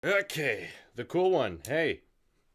Okay, the cool one. Hey,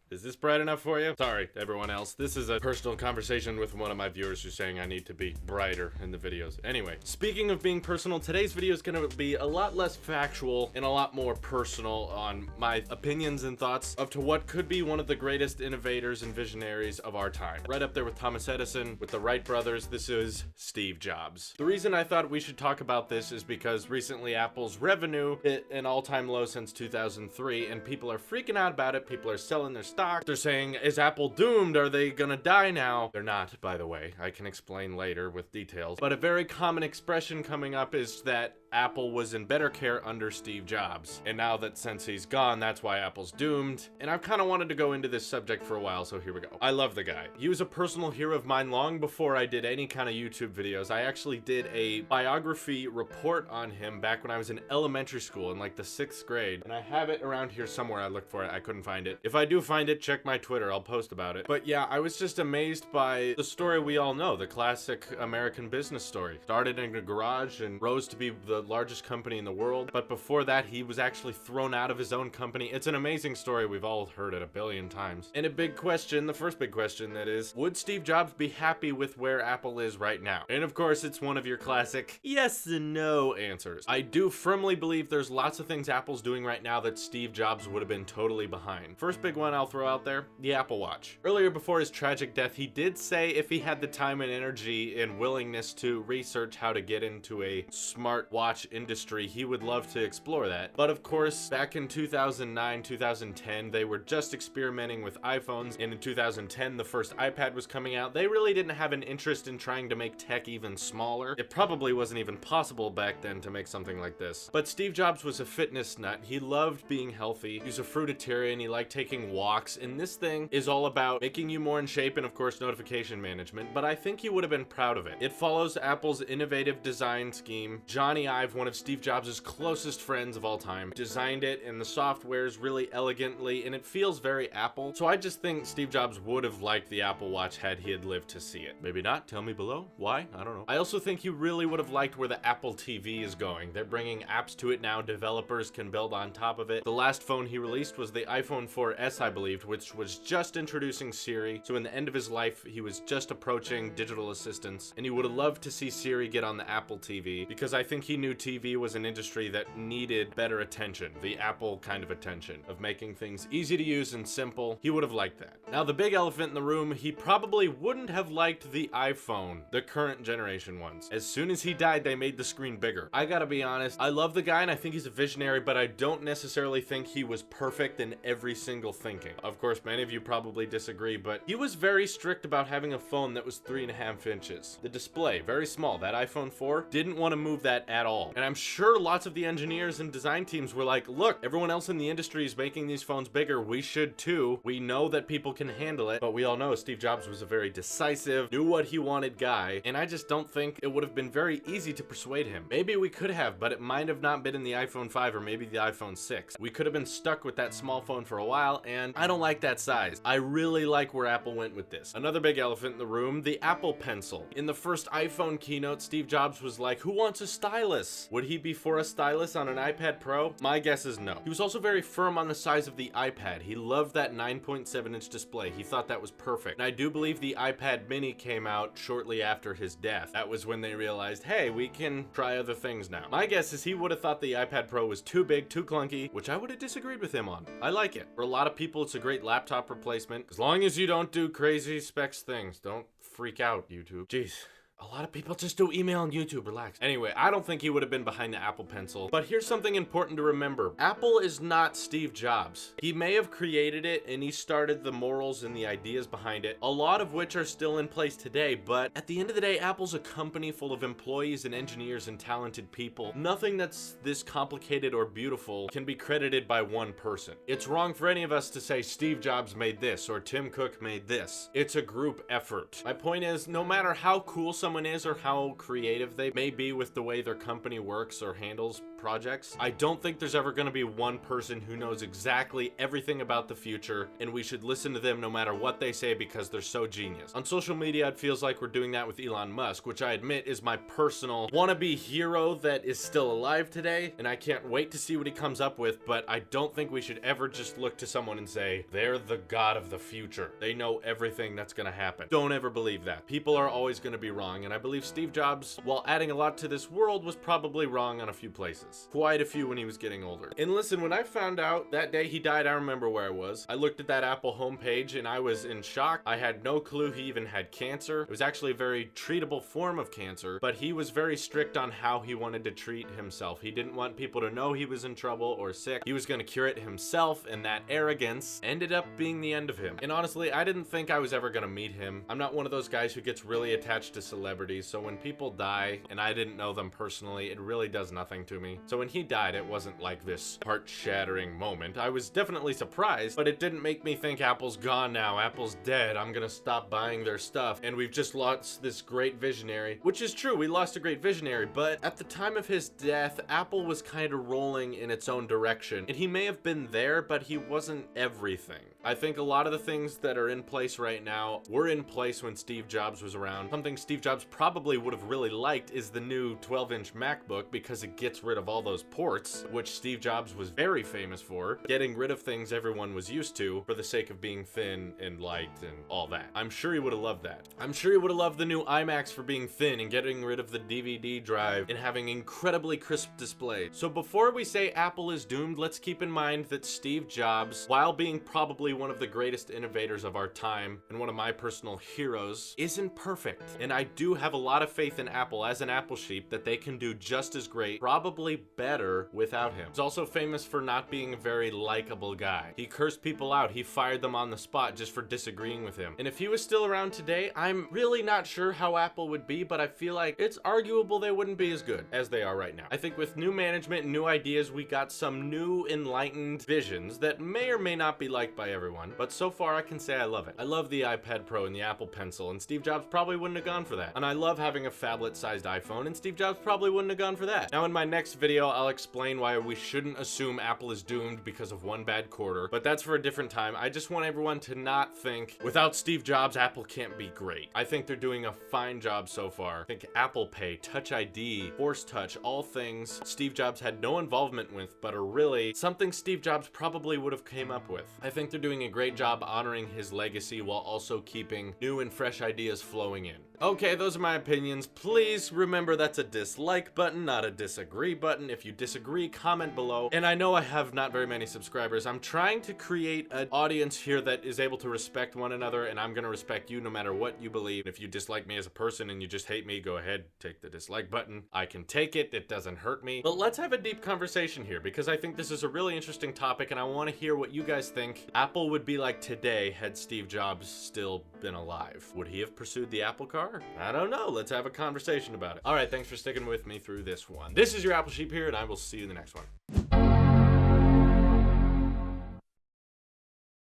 is this bright enough for you? Sorry, everyone else. This is a personal conversation with one of my viewers who's saying I need to be brighter in the videos. Anyway, speaking of being personal, today's video is going to be a lot less factual and a lot more personal on my opinions and thoughts of to what could be one of the greatest innovators and visionaries of our time. Right up there with Thomas Edison, with the Wright brothers, this is Steve Jobs. The reason I thought we should talk about this is because recently Apple's revenue hit an all-time low since 2003, and people are freaking out about it. People are selling their stock. They're saying, is Apple doomed? Are they gonna die now? They're not, by the way. I can explain later with details. But a very common expression coming up is that Apple was in better care under Steve Jobs. And now that since he's gone, that's why Apple's doomed. And I've kind of wanted to go into this subject for a while, so here we go. I love the guy. He was a personal hero of mine long before I did any kind of YouTube videos. I actually did a biography report on him back when I was in elementary school in like the 6th grade. And I have it around here somewhere. I looked for it. I couldn't find it. If I do find it, check my Twitter. I'll post about it. But yeah, I was just amazed by the story we all know, the classic American business story. Started in a garage and rose to be the largest company in the world. But before that, he was actually thrown out of his own company. It's an amazing story. We've all heard it a billion times. And a big question, the first big question that is, would Steve Jobs be happy with where Apple is right now? And of course, it's one of your classic yes and no answers. I do firmly believe there's lots of things Apple's doing right now that Steve Jobs would have been totally behind. First big one I'll throw out there, the Apple Watch. Earlier before his tragic death, he did say if he had the time and energy and willingness to research how to get into a smart watch industry, he would love to explore that. But of course, back in 2009, 2010, they were just experimenting with iPhones, and in 2010, the first iPad was coming out. They really didn't have an interest in trying to make tech even smaller. It probably wasn't even possible back then to make something like this. But Steve Jobs was a fitness nut. He loved being healthy. He was a fruitarian. He liked taking walks, and this thing is all about making you more in shape and of course notification management, but I think he would have been proud of it. It follows Apple's innovative design scheme. Johnny Ive, one of Steve Jobs' closest friends of all time, designed it, and the software is really elegantly, and it feels very Apple. So I just think Steve Jobs would have liked the Apple Watch had he had lived to see it. Maybe not, tell me below. Why? I don't know. I also think he really would have liked where the Apple TV is going. They're bringing apps to it now, developers can build on top of it. The last phone he released was the iPhone 4S, I believe, which was just introducing Siri. So in the end of his life, he was just approaching digital assistants, and he would have loved to see Siri get on the Apple TV, because I think he knew TV was an industry that needed better attention, the Apple kind of attention, of making things easy to use and simple. He would have liked that. Now, the big elephant in the room, he probably wouldn't have liked the iPhone, the current generation ones. As soon as he died, they made the screen bigger. I gotta be honest, I love the guy and I think he's a visionary, but I don't necessarily think he was perfect in every single thinking. Of course, many of you probably disagree, but he was very strict about having a phone that was 3.5 inches. The display, very small. That iPhone 4 didn't want to move that at all. And I'm sure lots of the engineers and design teams were like, look, everyone else in the industry is making these phones bigger. We should too. We know that people can handle it, but we all know Steve Jobs was a very decisive, knew what he wanted guy, and I just don't think it would have been very easy to persuade him. Maybe we could have, but it might have not been in the iPhone 5 or maybe the iPhone 6. We could have been stuck with that small phone for a while, and I don't like that size. I really like where Apple went with this. Another big elephant in the room, the Apple Pencil. In the first iPhone keynote, Steve Jobs was like, who wants a stylus? Would he be for a stylus on an iPad Pro? My guess is no. He was also very firm on the size of the iPad. He loved that 9.7-inch display. He thought that was perfect. And I do believe the iPad mini came out shortly after his death. That was when they realized, hey, we can try other things now. My guess is he would have thought the iPad Pro was too big, too clunky, which I would have disagreed with him on. I like it. For a lot of people, it's a great laptop replacement. As long as you don't do crazy specs things. Don't freak out, YouTube. Jeez. A lot of people just do email on YouTube, relax. Anyway, I don't think he would have been behind the Apple Pencil, but here's something important to remember. Apple is not Steve Jobs. He may have created it and he started the morals and the ideas behind it, a lot of which are still in place today, but at the end of the day, Apple's a company full of employees and engineers and talented people. Nothing that's this complicated or beautiful can be credited by one person. It's wrong for any of us to say Steve Jobs made this or Tim Cook made this. It's a group effort. My point is, no matter how cool someone someone is or how creative they may be with the way their company works or handles projects, I don't think there's ever going to be one person who knows exactly everything about the future, and we should listen to them no matter what they say because they're so genius. On social media, it feels like we're doing that with Elon Musk, which I admit is my personal wannabe hero that is still alive today, and I can't wait to see what he comes up with, but I don't think we should ever just look to someone and say, they're the god of the future. They know everything that's going to happen. Don't ever believe that. People are always going to be wrong, and I believe Steve Jobs, while adding a lot to this world, was probably wrong on a few places. Quite a few when he was getting older. And listen, when I found out that day he died, I remember where I was. I looked at that Apple homepage and I was in shock. I had no clue he even had cancer. It was actually a very treatable form of cancer, but he was very strict on how he wanted to treat himself. He didn't want people to know he was in trouble or sick. He was going to cure it himself, and that arrogance ended up being the end of him. And honestly, I didn't think I was ever going to meet him. I'm not one of those guys who gets really attached to celebrities, so when people die and I didn't know them personally, it really does nothing to me. So when he died, it wasn't like this heart-shattering moment. I was definitely surprised, but it didn't make me think Apple's gone now, Apple's dead, I'm gonna stop buying their stuff, and we've just lost this great visionary. Which is true, we lost a great visionary, but at the time of his death, Apple was kind of rolling in its own direction, and he may have been there, but he wasn't everything. I think a lot of the things that are in place right now were in place when Steve Jobs was around. Something Steve Jobs probably would have really liked is the new 12-inch MacBook, because it gets rid of all those ports, which Steve Jobs was very famous for, getting rid of things everyone was used to for the sake of being thin and light and all that. I'm sure he would have loved that. I'm sure he would have loved the new iMacs for being thin and getting rid of the DVD drive and having incredibly crisp displays. So before we say Apple is doomed, let's keep in mind that Steve Jobs, while being probably one of the greatest innovators of our time and one of my personal heroes, isn't perfect. And I do have a lot of faith in Apple as an Apple sheep that they can do just as great, probably better, without him. He's also famous for not being a very likable guy. He cursed people out. He fired them on the spot just for disagreeing with him. And if he was still around today, I'm really not sure how Apple would be, but I feel like it's arguable they wouldn't be as good as they are right now. I think with new management and new ideas, we got some new enlightened visions that may or may not be liked by everyone, but so far I can say I love it. I love the iPad Pro and the Apple Pencil, and Steve Jobs probably wouldn't have gone for that. And I love having a phablet-sized iPhone, and Steve Jobs probably wouldn't have gone for that. Now in my next video, I'll explain why we shouldn't assume Apple is doomed because of one bad quarter, but that's for a different time. I just want everyone to not think, without Steve Jobs, Apple can't be great. I think they're doing a fine job so far. I think Apple Pay, Touch ID, Force Touch, all things Steve Jobs had no involvement with, but are really something Steve Jobs probably would have came up with. I think they're doing a great job honoring his legacy while also keeping new and fresh ideas flowing in. Okay, those are my opinions. Please remember that's a dislike button, not a disagree button. If you disagree, comment below. And I know I have not very many subscribers. I'm trying to create an audience here that is able to respect one another, and I'm gonna respect you no matter what you believe. If you dislike me as a person and you just hate me, go ahead, take the dislike button. I can take it, it doesn't hurt me. But let's have a deep conversation here, because I think this is a really interesting topic, and I want to hear what you guys think Apple would be like today had Steve Jobs still been alive. Would he have pursued the Apple car? I don't know. Let's have a conversation about it. All right, thanks for sticking with me through this one. This is your Apple Sheep here, and I will see you in the next one.